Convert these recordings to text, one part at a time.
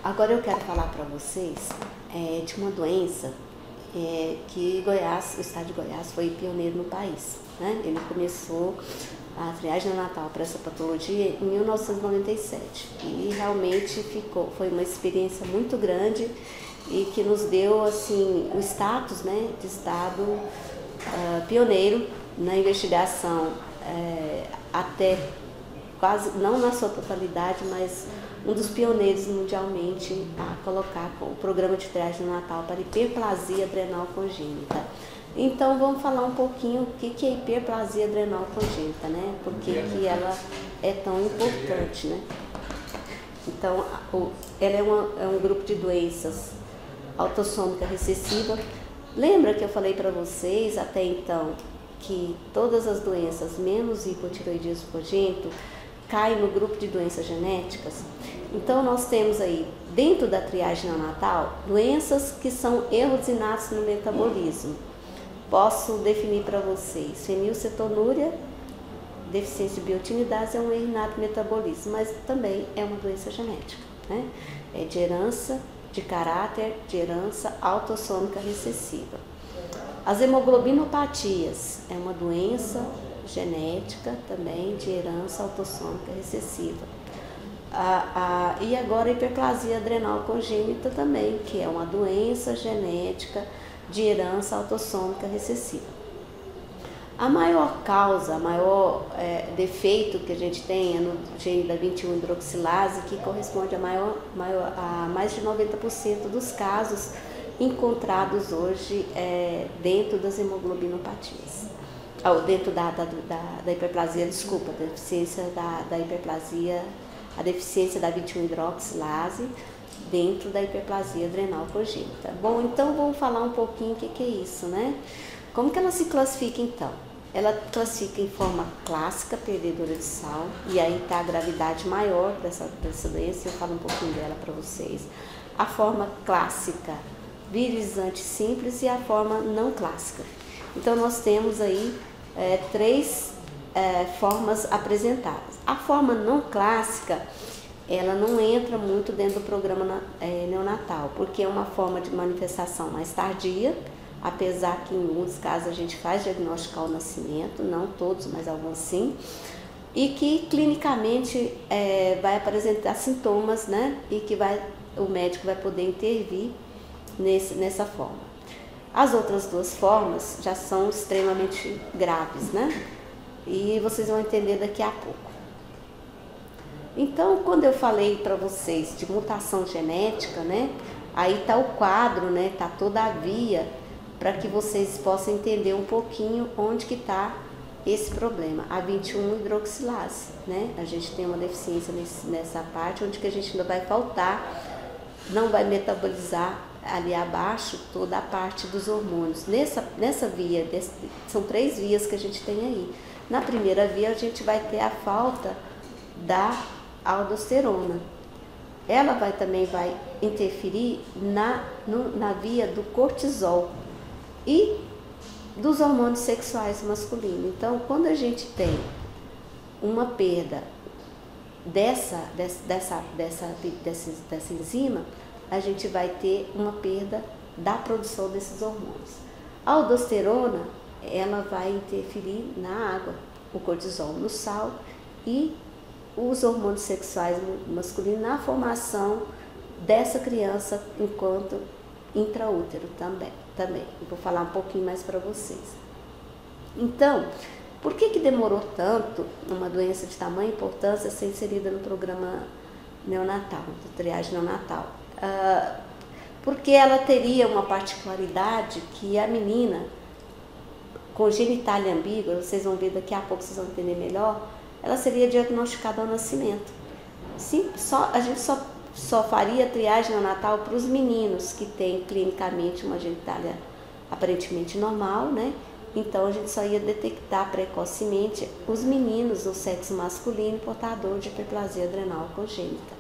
Agora eu quero falar para vocês de uma doença que Goiás, o estado de Goiás foi pioneiro no país, né? Ele começou a triagem neonatal para essa patologia em 1997 e realmente foi uma experiência muito grande e que nos deu assim o status, né, de estado pioneiro na investigação, até quase, não na sua totalidade, mas um dos pioneiros mundialmente a colocar o programa de triagem neonatal para hiperplasia adrenal congênita. Então vamos falar um pouquinho o que é hiperplasia adrenal congênita, né? Por que ela é tão importante, né? Então, ela é um grupo de doenças autossômica recessiva. Lembra que eu falei para vocês até então que todas as doenças, menos hipotireoidismo congênito, caem no grupo de doenças genéticas? Então nós temos aí, dentro da triagem neonatal, doenças que são erros inatos no metabolismo. Posso definir para vocês: fenilcetonúria, deficiência de biotinidase é um erro inato no metabolismo, mas também é uma doença genética, né? É de herança, de caráter, de herança autossômica recessiva. As hemoglobinopatias é uma doença genética também de herança autossômica recessiva. E agora a hiperplasia adrenal congênita também, que é uma doença genética de herança autossômica recessiva. A maior causa, o maior defeito que a gente tem é no gene da 21-hidroxilase, que corresponde a mais de 90% dos casos encontrados hoje dentro das hemoglobinopatias. Dentro da hiperplasia, desculpa, da deficiência da hiperplasia, a deficiência da 21-hidroxilase dentro da hiperplasia adrenal congênita. Bom, então vamos falar um pouquinho o que é isso, né? Como que ela se classifica então? Ela classifica em forma clássica, perdedora de sal, e aí está a gravidade maior dessa doença, eu falo um pouquinho dela para vocês. A forma clássica, virilizante simples, e a forma não clássica. Então nós temos aí três formas apresentadas. A forma não clássica, ela não entra muito dentro do programa neonatal, porque é uma forma de manifestação mais tardia, apesar que em alguns casos a gente faz diagnóstico ao nascimento, não todos, mas alguns sim, e que clinicamente vai apresentar sintomas, né? E que o médico vai poder intervir nessa forma. As outras duas formas já são extremamente graves, né? E vocês vão entender daqui a pouco. Então, quando eu falei para vocês de mutação genética, né? Aí tá o quadro, né? Tá toda a via para que vocês possam entender um pouquinho onde que tá esse problema. A 21-hidroxilase, né? A gente tem uma deficiência nessa parte, onde que a gente ainda vai faltar, não vai metabolizar ali abaixo toda a parte dos hormônios. Nessa via, são três vias que a gente tem aí. Na primeira via a gente vai ter a falta da aldosterona. Ela também vai interferir na via do cortisol e dos hormônios sexuais masculinos. Então, quando a gente tem uma perda dessa enzima, a gente vai ter uma perda da produção desses hormônios. A aldosterona, ela vai interferir na água, o cortisol no sal e os hormônios sexuais masculinos na formação dessa criança enquanto intraútero também. Eu vou falar um pouquinho mais para vocês. Então, por que demorou tanto uma doença de tamanha importância ser inserida no programa neonatal, de triagem neonatal? Porque ela teria uma particularidade que a menina congenital e ambígua, vocês vão ver daqui a pouco, vocês vão entender melhor, ela seria diagnosticada ao nascimento. Sim, a gente só faria triagem neonatal para os meninos que têm clinicamente uma genitália aparentemente normal, né? Então a gente só ia detectar precocemente os meninos do sexo masculino portador de hiperplasia adrenal congênita.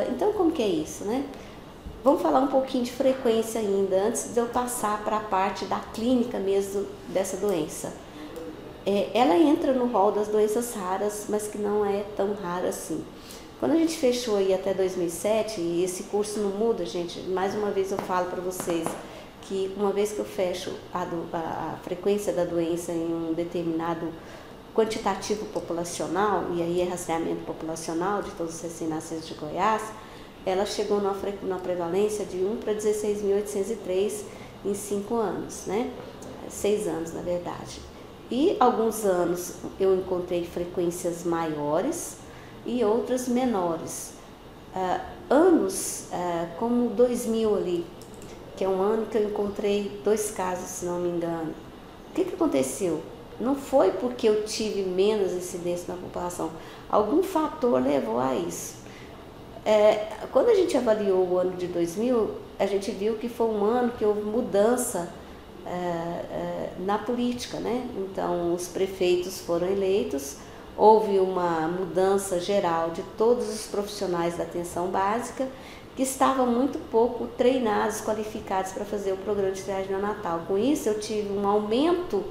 Então como que é isso, né? Vamos falar um pouquinho de frequência ainda, antes de eu passar para a parte da clínica mesmo dessa doença. Ela entra no rol das doenças raras, mas que não é tão rara assim. Quando a gente fechou aí até 2007, e esse curso não muda, gente, mais uma vez eu falo para vocês que uma vez que eu fecho a frequência da doença em um determinado quantitativo populacional, e aí é rastreamento populacional de todos os recém-nascidos de Goiás, ela chegou numa prevalência de 1 para 16.803 em 5 anos, né? 6 anos, na verdade. E alguns anos eu encontrei frequências maiores e outras menores. Anos como 2000 ali, que é um ano que eu encontrei 2 casos, se não me engano. O que aconteceu? Não foi porque eu tive menos incidência na população. Algum fator levou a isso. Quando a gente avaliou o ano de 2000, a gente viu que foi um ano que houve mudança na política, né? Então, os prefeitos foram eleitos, houve uma mudança geral de todos os profissionais da atenção básica que estavam muito pouco treinados, qualificados para fazer o programa de triagem neonatal. Com isso, eu tive um aumento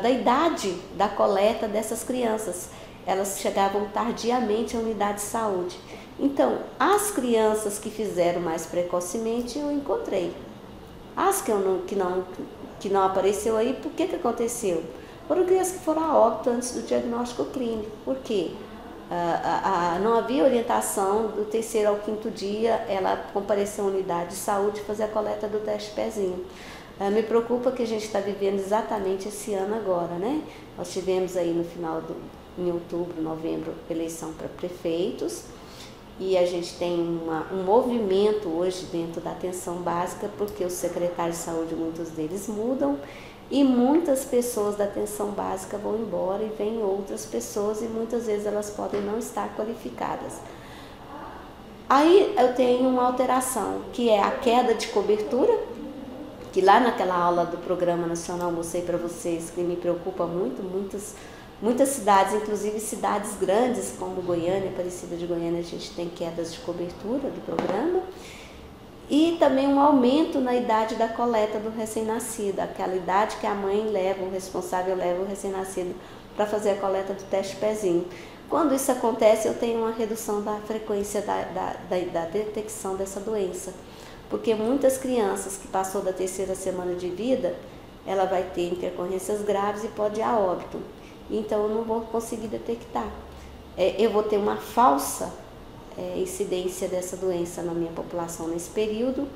da idade da coleta dessas crianças. Elas chegavam tardiamente à unidade de saúde. Então, as crianças que fizeram mais precocemente, eu encontrei. As que não apareceu aí, por que aconteceu? Foram crianças que foram a óbito antes do diagnóstico clínico. Por quê? Não havia orientação do 3º ao 5º dia, ela compareceu à unidade de saúde e fazer a coleta do teste pezinho. Me preocupa que a gente está vivendo exatamente esse ano agora, né? Nós tivemos aí no final em outubro, novembro, eleição para prefeitos, e a gente tem um movimento hoje dentro da atenção básica, porque os secretários de saúde, muitos deles mudam, e muitas pessoas da atenção básica vão embora e vêm outras pessoas, e muitas vezes elas podem não estar qualificadas. Aí eu tenho uma alteração, que é a queda de cobertura, que lá naquela aula do Programa Nacional mostrei para vocês que me preocupa muito, muitas cidades, inclusive cidades grandes como Goiânia, Aparecida de Goiânia, a gente tem quedas de cobertura do programa. E também um aumento na idade da coleta do recém-nascido, aquela idade que a mãe leva, o responsável leva o recém-nascido para fazer a coleta do teste pezinho. Quando isso acontece, eu tenho uma redução da frequência da detecção dessa doença, porque muitas crianças que passou da 3ª semana de vida, ela vai ter intercorrências graves e pode ir a óbito. Então eu não vou conseguir detectar. Eu vou ter uma falsa incidência dessa doença na minha população nesse período,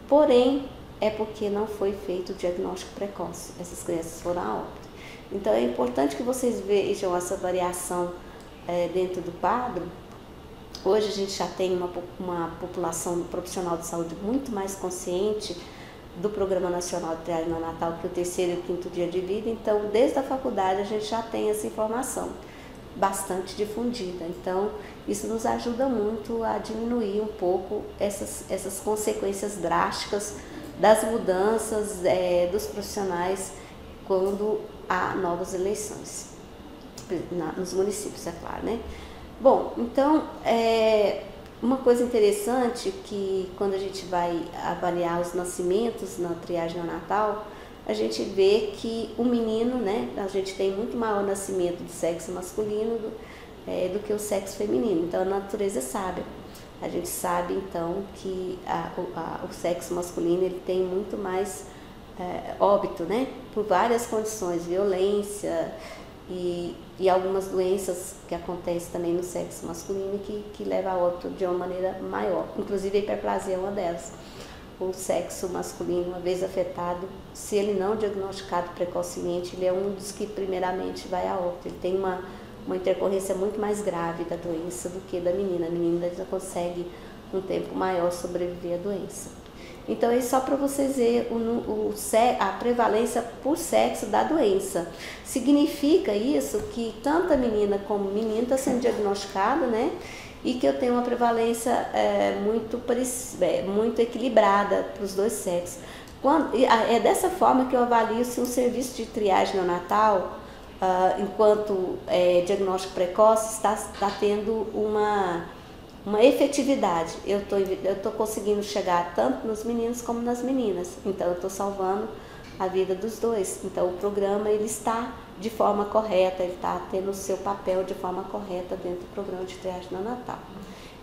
porém é porque não foi feito o diagnóstico precoce, essas crianças foram a óbito. Então é importante que vocês vejam essa variação dentro do quadro. Hoje a gente já tem uma população profissional de saúde muito mais consciente do Programa Nacional de Triagem Neonatal, que é o 3º e o 5º dia de vida. Então, desde a faculdade a gente já tem essa informação bastante difundida. Então, isso nos ajuda muito a diminuir um pouco essas consequências drásticas das mudanças dos profissionais quando há novas eleições, nos municípios, é claro, né? Bom, então, uma coisa interessante que quando a gente vai avaliar os nascimentos na triagem neonatal, a gente vê que o menino, né, a gente tem muito maior nascimento do sexo masculino do que o sexo feminino. Então a natureza sabe. A gente sabe então que o sexo masculino ele tem muito mais óbito, né, por várias condições, violência e algumas doenças que acontecem também no sexo masculino que leva a óbito de uma maneira maior. Inclusive a hiperplasia é uma delas. O sexo masculino, uma vez afetado, se ele não diagnosticado precocemente, ele é um dos que primeiramente vai a óbito. Ele tem uma intercorrência muito mais grave da doença do que da menina. A menina já consegue um tempo maior sobreviver à doença. Então, é só para vocês verem a prevalência por sexo da doença. Significa isso que tanto a menina como o menino está sendo diagnosticado, né? E que eu tenho uma prevalência muito equilibrada para os dois sexos. É dessa forma que eu avalio se um serviço de triagem neonatal, enquanto diagnóstico precoce, está tendo uma efetividade. Eu estou conseguindo chegar tanto nos meninos como nas meninas. Então, eu estou salvando a vida dos dois. Então o programa ele está de forma correta, ele está tendo o seu papel de forma correta dentro do programa de triagem neonatal.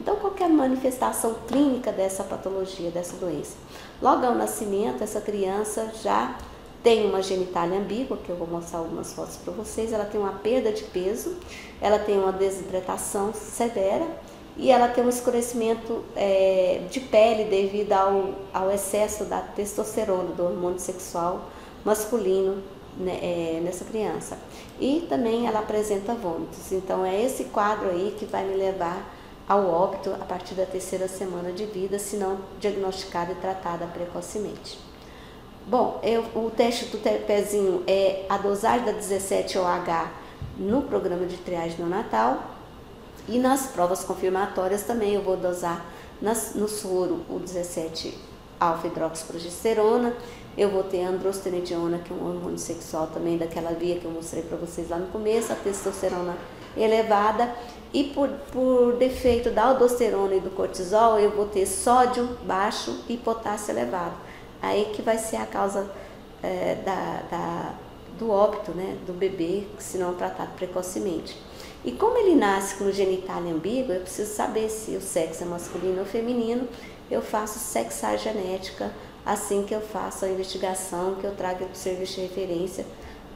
Então qualquer manifestação clínica dessa patologia, dessa doença, logo ao nascimento essa criança já tem uma genitália ambígua, que eu vou mostrar algumas fotos para vocês, ela tem uma perda de peso, ela tem uma desidratação severa e ela tem um escurecimento de pele devido ao excesso da testosterona, do hormônio sexual masculino, né, nessa criança. E também ela apresenta vômitos. Então é esse quadro aí que vai me levar ao óbito a partir da 3ª semana de vida, se não diagnosticada e tratada precocemente. Bom, o teste do pezinho é a dosagem da 17-OH no programa de triagem neonatal e nas provas confirmatórias também eu vou dosar no soro o 17-alfa-hidroxiprogesterona, eu vou ter a androstenediona, que é um hormônio sexual também daquela via que eu mostrei para vocês lá no começo, a testosterona elevada e por defeito da aldosterona e do cortisol eu vou ter sódio baixo e potássio elevado. Aí que vai ser a causa do óbito, né, do bebê, se não tratado precocemente. E como ele nasce com genitália ambígua, eu preciso saber se o sexo é masculino ou feminino, eu faço sexagem genética assim que eu faço a investigação, que eu trago para o serviço de referência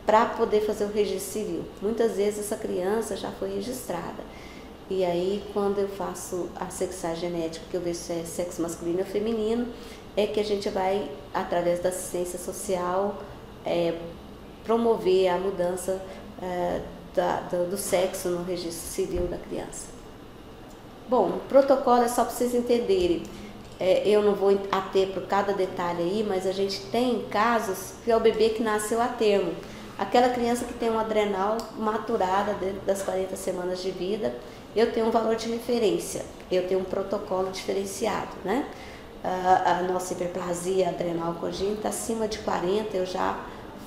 para poder fazer o registro civil. Muitas vezes essa criança já foi registrada. E aí, quando eu faço a sexagem genética, que eu vejo se é sexo masculino ou feminino, é que a gente vai, através da assistência social, promover a mudança do sexo no registro civil da criança. Bom, o protocolo é só para vocês entenderem. Eu não vou ater por cada detalhe aí, mas a gente tem casos que é o bebê que nasceu a termo. Aquela criança que tem uma adrenal maturada dentro das 40 semanas de vida, eu tenho um valor de referência, eu tenho um protocolo diferenciado, né? A nossa hiperplasia adrenal congênita acima de 40, eu já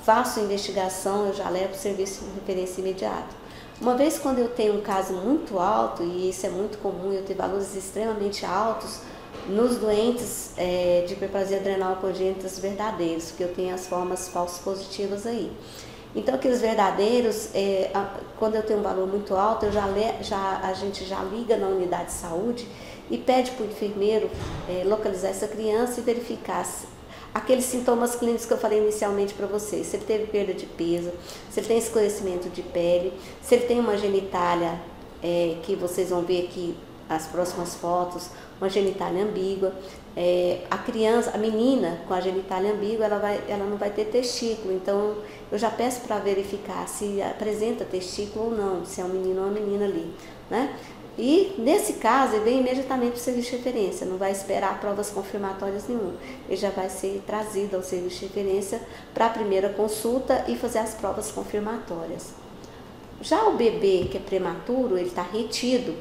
faço investigação, eu já levo o serviço de referência imediato. Uma vez quando eu tenho um caso muito alto, e isso é muito comum, eu ter valores extremamente altos nos doentes de hiperplasia adrenal congênitas verdadeiros, porque eu tenho as formas falsos positivas aí. Então, aqueles verdadeiros, quando eu tenho um valor muito alto, a gente já liga na unidade de saúde e pede para o enfermeiro localizar essa criança e verificar aqueles sintomas clínicos que eu falei inicialmente para vocês. Se ele teve perda de peso, se ele tem escurecimento de pele, se ele tem uma genitália, que vocês vão ver aqui as próximas fotos, uma genitália ambígua. A criança, a menina com a genitália ambígua, ela não vai ter testículo, então eu já peço para verificar se apresenta testículo ou não, se é um menino ou uma menina ali, né? E nesse caso ele vem imediatamente para o serviço de referência, não vai esperar provas confirmatórias nenhuma, ele já vai ser trazido ao serviço de referência para a primeira consulta e fazer as provas confirmatórias. Já o bebê que é prematuro, ele está retido,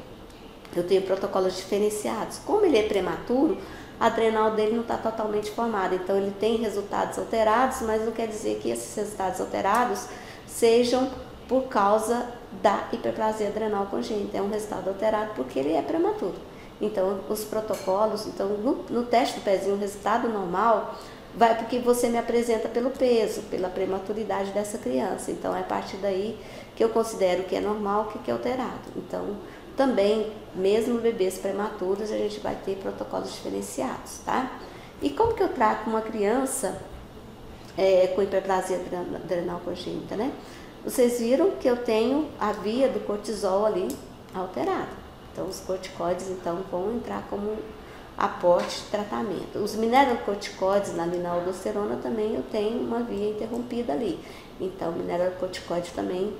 eu tenho protocolos diferenciados. Como ele é prematuro, a adrenal dele não está totalmente formada, então ele tem resultados alterados, mas não quer dizer que esses resultados alterados sejam por causa da hiperplasia adrenal congênita. É um resultado alterado porque ele é prematuro. Então, os protocolos, no teste do pezinho, o resultado normal vai porque você me apresenta pelo peso, pela prematuridade dessa criança. Então, é a partir daí que eu considero que é normal, que é alterado. Então, também, mesmo bebês prematuros, a gente vai ter protocolos diferenciados, tá? E como que eu trato uma criança com hiperplasia adrenal congênita, né? Vocês viram que eu tenho a via do cortisol ali alterada. Então, os corticoides, então, vão entrar como aporte de tratamento. Os mineralocorticoides, na linaldosterona, também eu tenho uma via interrompida ali. Então, o mineralocorticoide também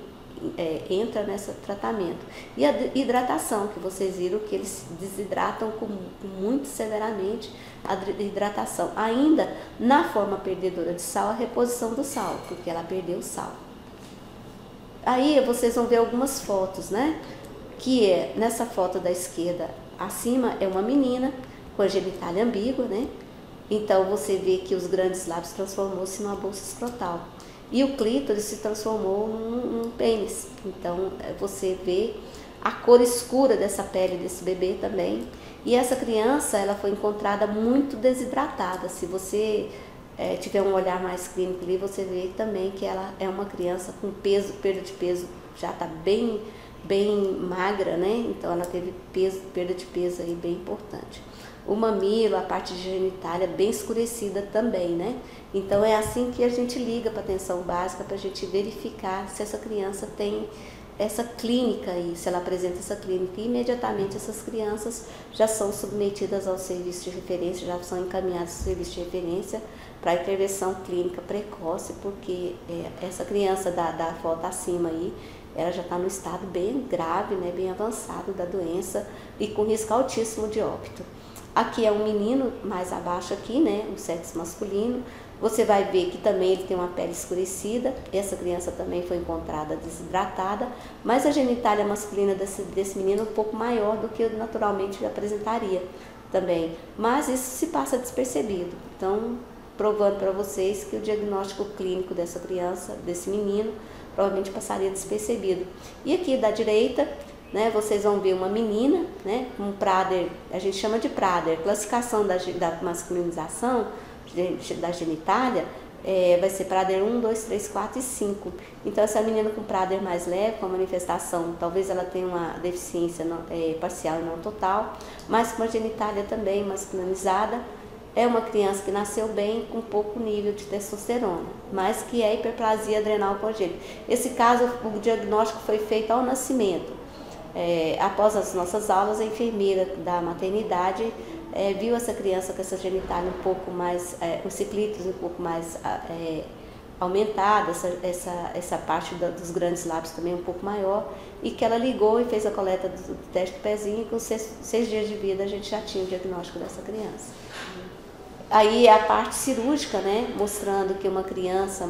entra nesse tratamento. E a hidratação, que vocês viram que eles desidratam muito severamente a hidratação. Ainda na forma perdedora de sal, a reposição do sal, porque ela perdeu o sal. Aí vocês vão ver algumas fotos, né? Que nessa foto da esquerda, acima é uma menina com a genitália ambígua, né? Então você vê que os grandes lábios transformou-se numa bolsa escrotal. E o clítoris se transformou num pênis. Então, você vê a cor escura dessa pele desse bebê também. E essa criança, ela foi encontrada muito desidratada. Se você tiver um olhar mais clínico ali, você vê também que ela é uma criança com peso, perda de peso, já está bem magra, né? Então ela teve perda de peso aí bem importante. O mamilo, a parte de genitália bem escurecida também, né? Então é assim que a gente liga para a atenção básica, para a gente verificar se essa criança tem essa clínica aí, se ela apresenta essa clínica. E imediatamente essas crianças já são submetidas ao serviço de referência, já são encaminhadas ao serviço de referência para intervenção clínica precoce, porque essa criança da foto acima aí, ela já está no estado bem grave, né, bem avançado da doença e com risco altíssimo de óbito. Aqui é um menino, mais abaixo aqui, né, o sexo masculino. Você vai ver que também ele tem uma pele escurecida. Essa criança também foi encontrada desidratada, mas a genitália masculina desse menino é um pouco maior do que naturalmente apresentaria também. Mas isso se passa despercebido. Então, provando para vocês que o diagnóstico clínico dessa criança, desse menino, provavelmente passaria despercebido. E aqui da direita, né, vocês vão ver uma menina, né, um Prader, a gente chama de Prader, classificação da masculinização da genitália, vai ser Prader 1, 2, 3, 4 e 5. Então essa menina com Prader mais leve, com a manifestação, talvez ela tenha uma deficiência parcial e não total, mas com a genitália também masculinizada, é uma criança que nasceu bem com pouco nível de testosterona, mas que é hiperplasia adrenal congênita. Esse caso, o diagnóstico foi feito ao nascimento. Após as nossas aulas, a enfermeira da maternidade viu essa criança com essa genitália um pouco mais, com esse clítoris um pouco mais aumentada, essa parte dos grandes lábios também um pouco maior, e que ela ligou e fez a coleta do teste do pezinho, e com 6 dias de vida a gente já tinha o diagnóstico dessa criança. Aí a parte cirúrgica, né, mostrando que uma criança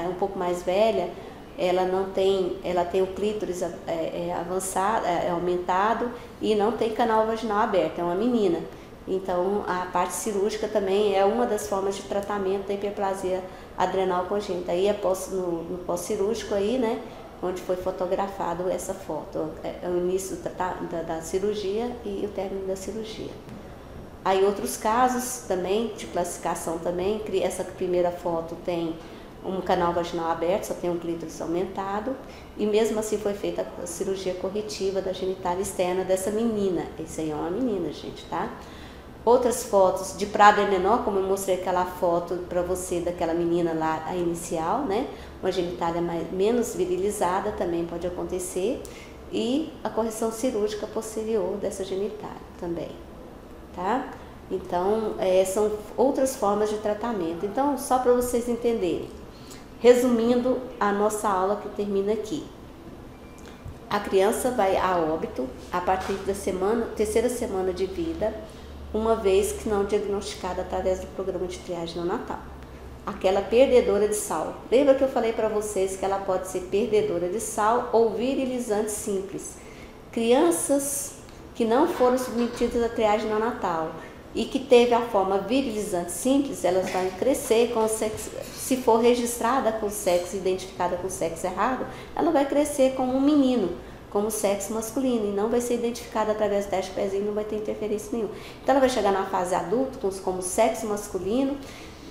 um pouco mais velha, ela tem o clítoris avançado, aumentado e não tem canal vaginal aberto, é uma menina. Então a parte cirúrgica também é uma das formas de tratamento da hiperplasia adrenal congênita. Aí no pós-cirúrgico aí, né, onde foi fotografado essa foto, é o início da cirurgia e o término da cirurgia. Aí outros casos também, de classificação também, essa primeira foto tem um canal vaginal aberto, só tem um clítoris aumentado, e mesmo assim foi feita a cirurgia corretiva da genitália externa dessa menina. Isso aí é uma menina, gente, tá? Outras fotos de Prader menor, como eu mostrei aquela foto para você daquela menina lá, a inicial, né? Uma genitália menos virilizada também pode acontecer, e a correção cirúrgica posterior dessa genitália também, tá? Então, são outras formas de tratamento. Então, só para vocês entenderem, resumindo a nossa aula que termina aqui. A criança vai a óbito a partir da terceira semana de vida, uma vez que não diagnosticada através do programa de triagem neonatal. Aquela perdedora de sal. Lembra que eu falei para vocês que ela pode ser perdedora de sal ou virilizante simples. Crianças que não foram submetidas à triagem neonatal e que teve a forma virilizante simples, elas vão crescer com o sexo, se for registrada com o sexo, identificada com o sexo errado, ela vai crescer como um menino, como sexo masculino, e não vai ser identificada através do teste pezinho, não vai ter interferência nenhuma. Então ela vai chegar na fase adulta como sexo masculino,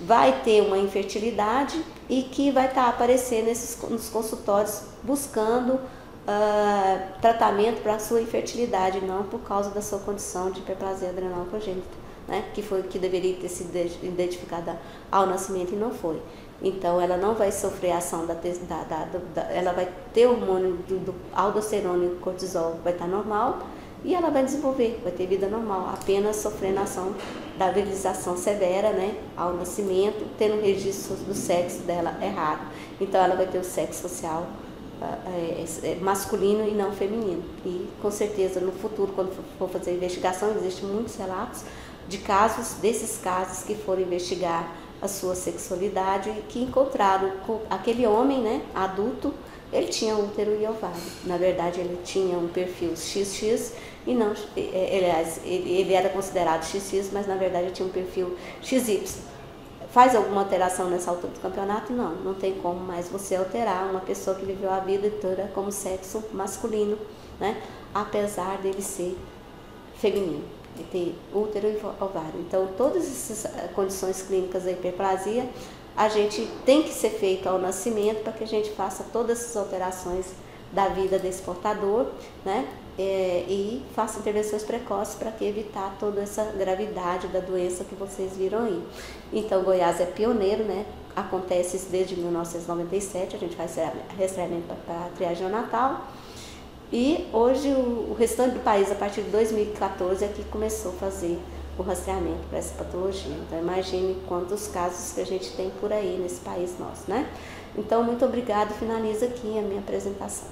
vai ter uma infertilidade e que vai estar aparecendo nos consultórios buscando tratamento para a sua infertilidade, não por causa da sua condição de hiperplasia adrenal congênita, né? Que deveria ter sido identificada ao nascimento e não foi. Então ela não vai sofrer a ação ela vai ter hormônio do aldosterona e cortisol, vai estar normal, e ela vai desenvolver, vai ter vida normal, apenas sofrendo a ação da virilização severa, né, ao nascimento, tendo um registro do sexo dela errado. Então ela vai ter o sexo social masculino e não feminino. E com certeza no futuro, quando for fazer a investigação, existem muitos relatos de desses casos que foram investigar a sua sexualidade e que encontraram com aquele homem, né, adulto, ele tinha útero e ovário. Na verdade, ele tinha um perfil XX e não, ele era considerado XX, mas na verdade ele tinha um perfil XY. Faz alguma alteração nessa altura do campeonato? Não, não tem como mais você alterar uma pessoa que viveu a vida toda como sexo masculino, né? Apesar dele ser feminino. ter útero e ovário. Então, todas essas condições clínicas da hiperplasia, a gente tem que ser feito ao nascimento para que a gente faça todas essas alterações da vida desse portador, né? E faça intervenções precoces para evitar toda essa gravidade da doença que vocês viram aí. Então, Goiás é pioneiro, né? Acontece isso desde 1997, a gente faz rastreamento para triagem neonatal. E hoje o restante do país, a partir de 2014, é que começou a fazer o rastreamento para essa patologia. Então, imagine quantos casos que a gente tem por aí nesse país nosso, né? Então, muito obrigada. Finalizo aqui a minha apresentação.